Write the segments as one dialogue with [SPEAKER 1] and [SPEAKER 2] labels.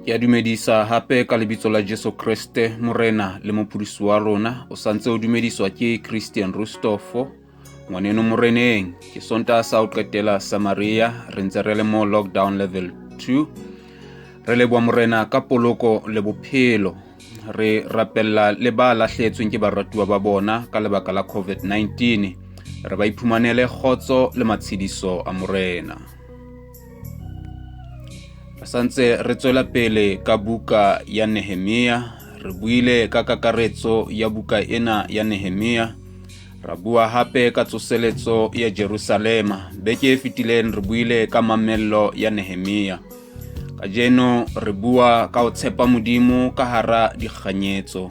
[SPEAKER 1] Ke a dumedisa hape ka lebitso la Jesu Kriste, Morena le Mophedisi wa rona. O santse o dumediswa ke Christian Rustofo, ngwaneno moreneng. Ke Sontaha sa ho qetela Samaria, re ntse re le mo lockdown level 2. Re leboha Morena ka poloko le bophelo. Re rapella le ba lahlehetsweng ke baratuwa ba bona ka lebaka la COVID-19. Re ba iphumanele kgotso le matshediso a Morena. Santse re tswela pele ka buka ya Nehemia. Re buile ka kakaretso ya buka ena ya Nehemia. Ra bua hape ka tsoseletso ya Jerusalema. Beke e fetileng re buile ka mamello ya Nehemia. Kajeno re bua ka ho tshepa Modimo ka hara dikganyetso.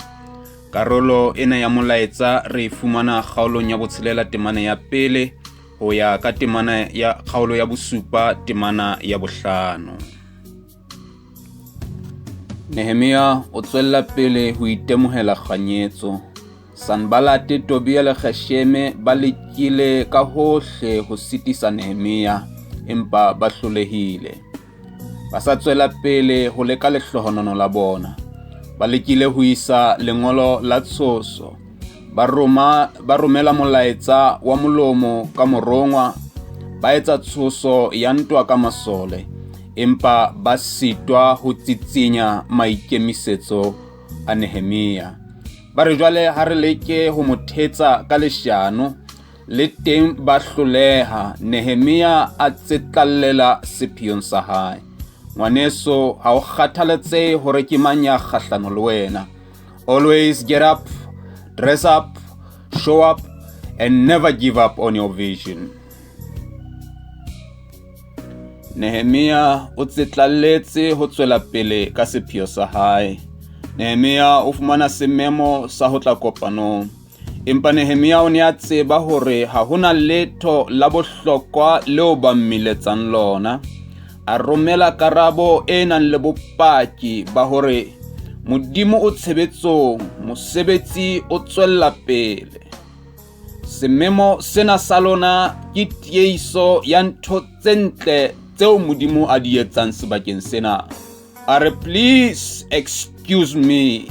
[SPEAKER 1] Karolo ena ya molaetsa re fumana kgaolong ya botshelela temana ya pele ho ya ka temana ya kgaolo ya bosupa temana ya bohlano. Nehemia o tswella pele ho itemohela kganyetso. Sanballat, Tobia le Gesheme ba lekile ka hohle ho sitisa Nehemia, empa ba hlolehile. Ba sa tswela pele ho leka lehlohonono la bona. Ba lekile ho isa lengolo la tshoso. Ba romela molaetsa wa molomo ka morongwa. Ba etsa tshoso ya ntwa ka masole. Empa ba sitwa ho tsitsinya maikemisetso a Nehemia. Ba re jwale ha re leke ho mothetsa ka leshano, le teng ba hloleha. Nehemia a tsetlallela sephiong sa hae. Ngwaneso, ha o kgathalatsehe hore ke mang ya kgahlano le wena. Always get up, dress up, show up, and never give up on your vision. Nehemia o tsetlalletse ho tswela pele ka sepheo sa hae. Nehemia o fumana sememo sa ho tla kopanong. Empa Nehemia o ne a tseba hore ha hona letho la bohlokwa leo ba mmiletsang lona. A romela karabo e nang le bopaki ba hore Modimo o tshebetsong, mosebetsi o tswella pele. Sememo sena sa lona ke tiehiso ya ntho tse ntle tseo Modimo a di etsang sebakeng sena. Are please excuse me.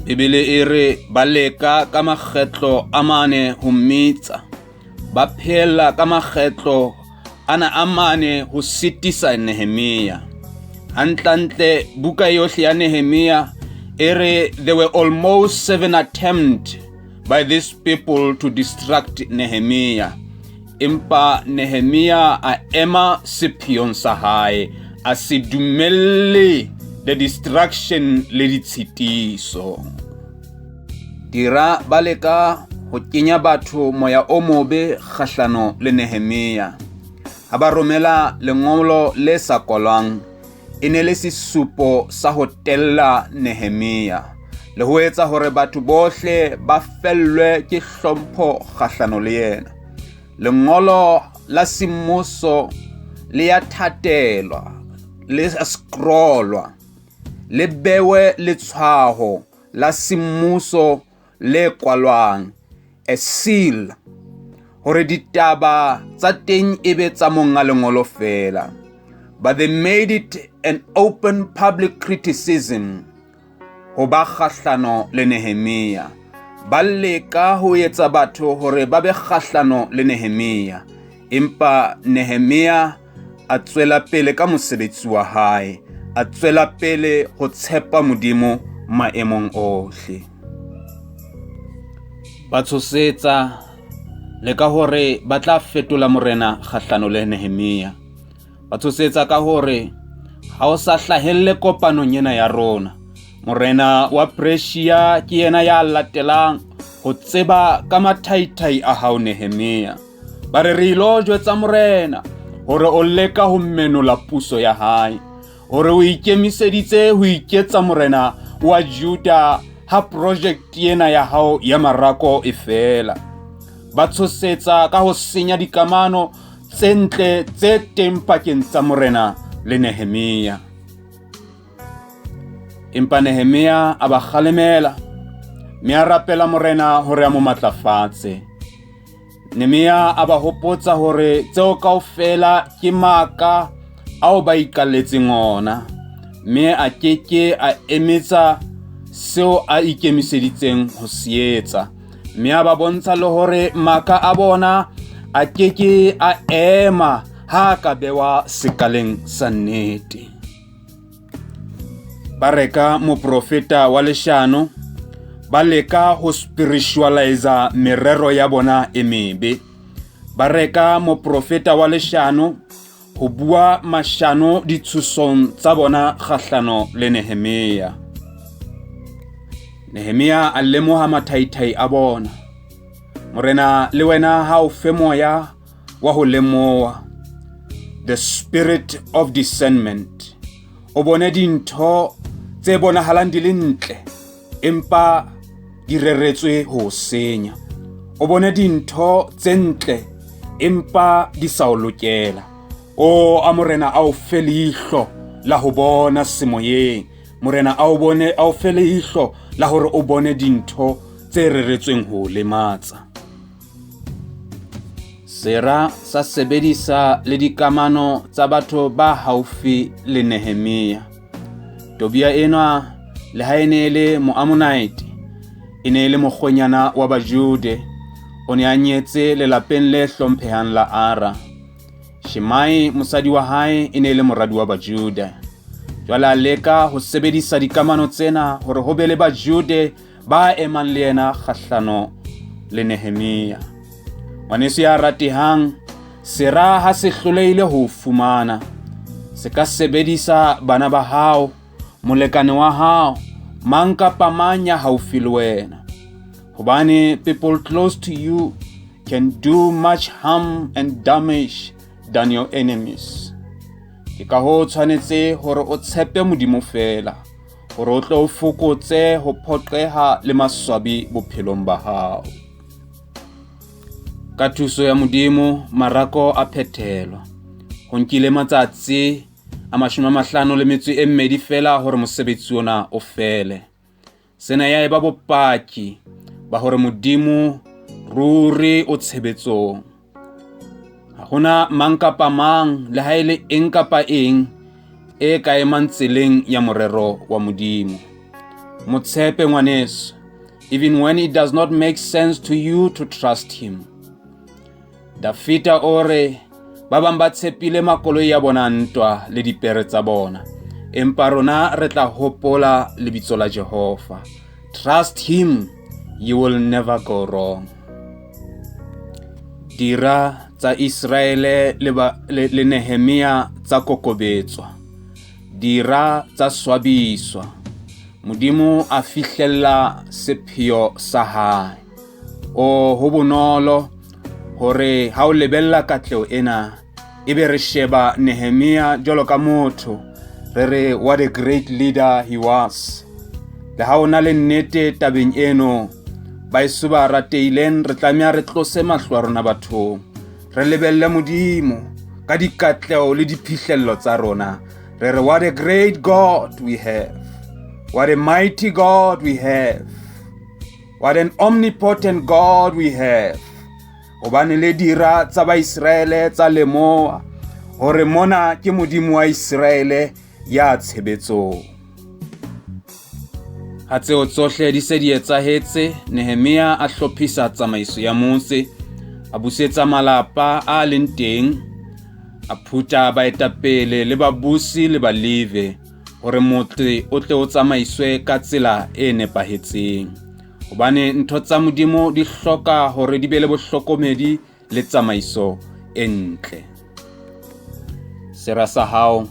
[SPEAKER 1] Bibele e re ba leka ka makgetlo a mane ho mmitsa. Ba phela ka makgetlo ana a mane ho sitisa Nehemia. Hantlentle buka yohle ya Nehemia e re there were almost 7 attempts by these people to distract Nehemia. Empa Nehemia a ema sephiong sa hae, a se dumelle the distraction le ditshitiso. Dira ba leka ho kenya batho moya o mobe kgahlano le Nehemia. Ha ba romela lengolo le sa kolwang, e ne le sesupo sa ho tella Nehemia, le ho etsa hore batho bohle ba fellwe ke hlompho kgahlano le yena. Lengolo la semmuso le ya thatelwa, le scrollwa, le bewe letshwaho la semmuso le kwalwang, a seal, hore ditaba tsa teng e be tsa monga lengolo fela. But they made it an open public criticism ho ba kgahlano le Nehemia. Ba leka ho etsa batho hore ba be kgahlano le Nehemia. Empa Nehemia a tswela pele ka mosebetsi wa hae, a tswela pele ho tshepa Modimo maemong ohle. Ba tshosetsa le ka hore ba tla fetola morena kgahlano le Nehemia. Ba tshosetsa ka hore ha o sa hlahelle kopanong ena ya rona, morena wa Persia ke yena ya latelang ho tseba ka mathaithai a hao Nehemia. Ba re ilo jwetsa morena hore o leka ho menola puso ya hae, hore o ikemiseditse ho iketsa morena wa Juda ha project ena ya hao ya marako e fela. Ba tshosetsa ka ho senya dikamano tse ntle tse teng pakeng tsa morena le Nehemia. Empa Nehemia a ba kgalemela, mme a rapela morena hore a mo matlafatse. Nehemia a ba hopotsa hore tseo kaofela ke maka ao ba ikalletseng ona, mme a keke a emetsa seo a ikemiseditseng ho se etsa, mme a ba bontsha le hore maka a bona a keke a ema ha ka bewa sekaleng sa nnete. Ba reka moprofeta wa leshano, ba leka ho spiritualiza merero ya bona e mebe. Ba reka moprofeta wa leshano ho bua mashano ditshusong tsa bona kgahlano le Nehemia. Nehemia a lemoha mathaithai a bona. Morena le wena ha o fe moya wa ho lemoha, the spirit of discernment. O bone dintho tse bonahalang di le ntle empa di reretswe ho senya. O bone dintho tse ntle empa di sa o lokela. O a morena a o fe leihlo la ho bona semoyeng. Morena a o fe leihlo la hore o bone dintho tse reretsweng ho lematsa. Sera sa sebedisa le dikamano tsa batho ba haufi le Nehemia. Tobia enwa le ha ene le Moamonite, ene le mokgonyana wa Bajude, o ne a nyetse lelapeng le hlomphehang la Ara. Shimai mosadi wa hae ene le moradi wa Bajuda. Jwale a leka ho sebedisa dikamano tsena hore ho be le Bajude ba emang le yena kgahlano le Nehemia. Ngwaneso ya ratehang, sera ha se hlolehile ho fumana, se ka sebedisa bana ba hao, molekane wa hao, mang kapa mang ya haufi le wena. Hobane people close to you can do much harm and damage than your enemies. Ke ka ho tshwanetse hore o tshepe Modimo fela, hore o tlo fokotse ho phoqeha le maswabi bophelong ba hao. Ka thuso ya Modimo, marako a phethelwa. Ho nkile matsatsi a 52 fela hore mosebetsi ona o fele. Sena ya eba bopaki ba hore Modimo ruri o tshebetsong. Ha hona mang kapa mang le ha ele eng kapa eng e ka emang tseleng ya morero wa Modimo. Motshepe ngwaneso, even when it does not make sense to you to trust him. Dafita ore ba bang ba tshepile makoloi ya bona ntwa le dipere tsa bona, empa rona re tla hopola lebitso la Jehova. Trust him, you will never go wrong. Dira tsa Israele le Nehemia tsa kokobetswa. Dira tsa swabiswa. Modimo a fihlella sepheo sa hae. O ho bonolo hore ha o lebella katleo ena, ebe re sheba Nehemia jwalo ka motho, re what a great leader he was. Le ha ona le nnete tabeng eno, baeso ba rateileng re tlamehile re tlose mahlo a rona bathong, re lebelle Modimo ka dikatleo le diphihlello tsa rona, re what a great God we have, what a mighty God we have, what an omnipotent God we have. Hobane le dira tsa ba Israele tsa lemoa hore mona ke Modimo wa Israele ya tshebetsong. Ha tseo tsohle di se di etsahetse, Nehemia a hlophisa tsamaiso ya Mose, a busetsa malapa a leng teng, a phuta baetapele le babusi le balevi hore motse o tle o tsamaiswe ka tsela e nepahetseng. Hobane ntho tsa Modimo di hloka hore di be le bohlokomedi le tsamaiso e ntle. Sera sa hao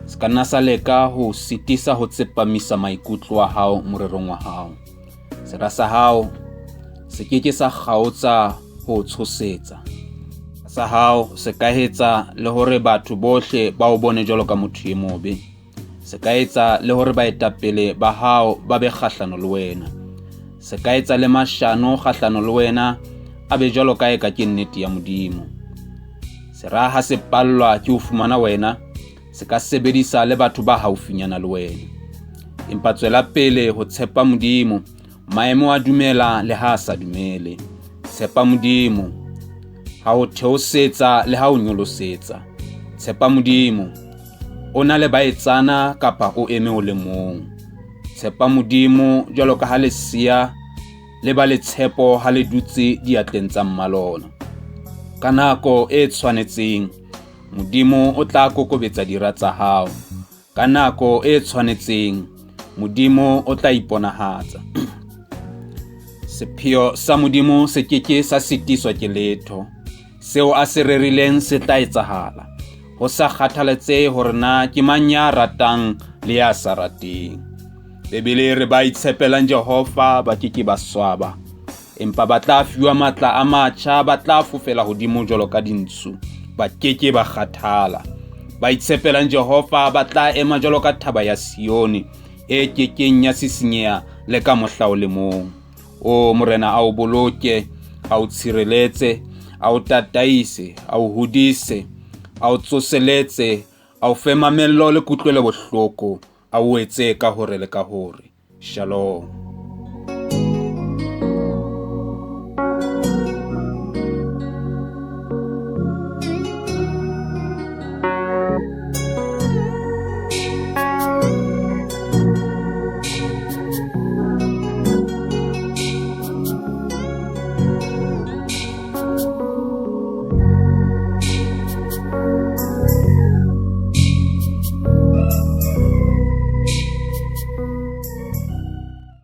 [SPEAKER 1] se ka nna sa leka ho sitisa ho tsepamisa maikutlo a hao morerong wa hao. Sera sa hao se keke sa kgaotsa ho tshosetsa. Sa hao se ka etsa le hore batho bohle ba o bone jwalo ka motho e mobe. Se ka etsa le hore baetapele ba hao ba be kgahlano le wena. Se ka etsa le mashano kgahlano le wena a be jwalo ka eka ke nnete ya Modimo. Sera ha se pallwa ke ho fumana wena, se ka sebedisa le batho ba haufinyana le wena. Empa tswela pele ho tshepa Modimo, maemo a dumela le ha sa dumele. Tshepa Modimo, ha o theosetsa le ha o nyolosetsa. Tshepa Modimo, o na le baetsana kapa o eme o le mong. Tshepa Modimo jwalo ka ha lesia le ba le tshepo ha le dutse diatleng tsa mmalona. Ka nako e tshwanetseng Modimo o tla kokobetsa dira tsa hao. Ka nako e tshwanetseng Modimo o tla iponahatsa. Sepheo sa Modimo se keke sa sitiswa ke letho. Seo a se rerileng se tla etsahala, ho sa kgathaletsehe hore na ke mang ya ratang le ya sa rateng. Bebele re ba itshepelang Jehova ba keke ba swaba, empa ba tla fiwa matla a matjha, ba tla fofela hodimo jwalo ka dintsu, ba keke ba kgathala. Ba itshepelang Jehova ba tla ema jwalo ka thaba ya Sione, e kekeng ya sisinyeha le ka mohla o le mong. O Morena a o boloke, a o tshireletse, a o tataise, a o hodise, a o tsoseletse, a o fe mamello le kutlwelo bohloko, a o etse ka hore le ka hore. Shalom.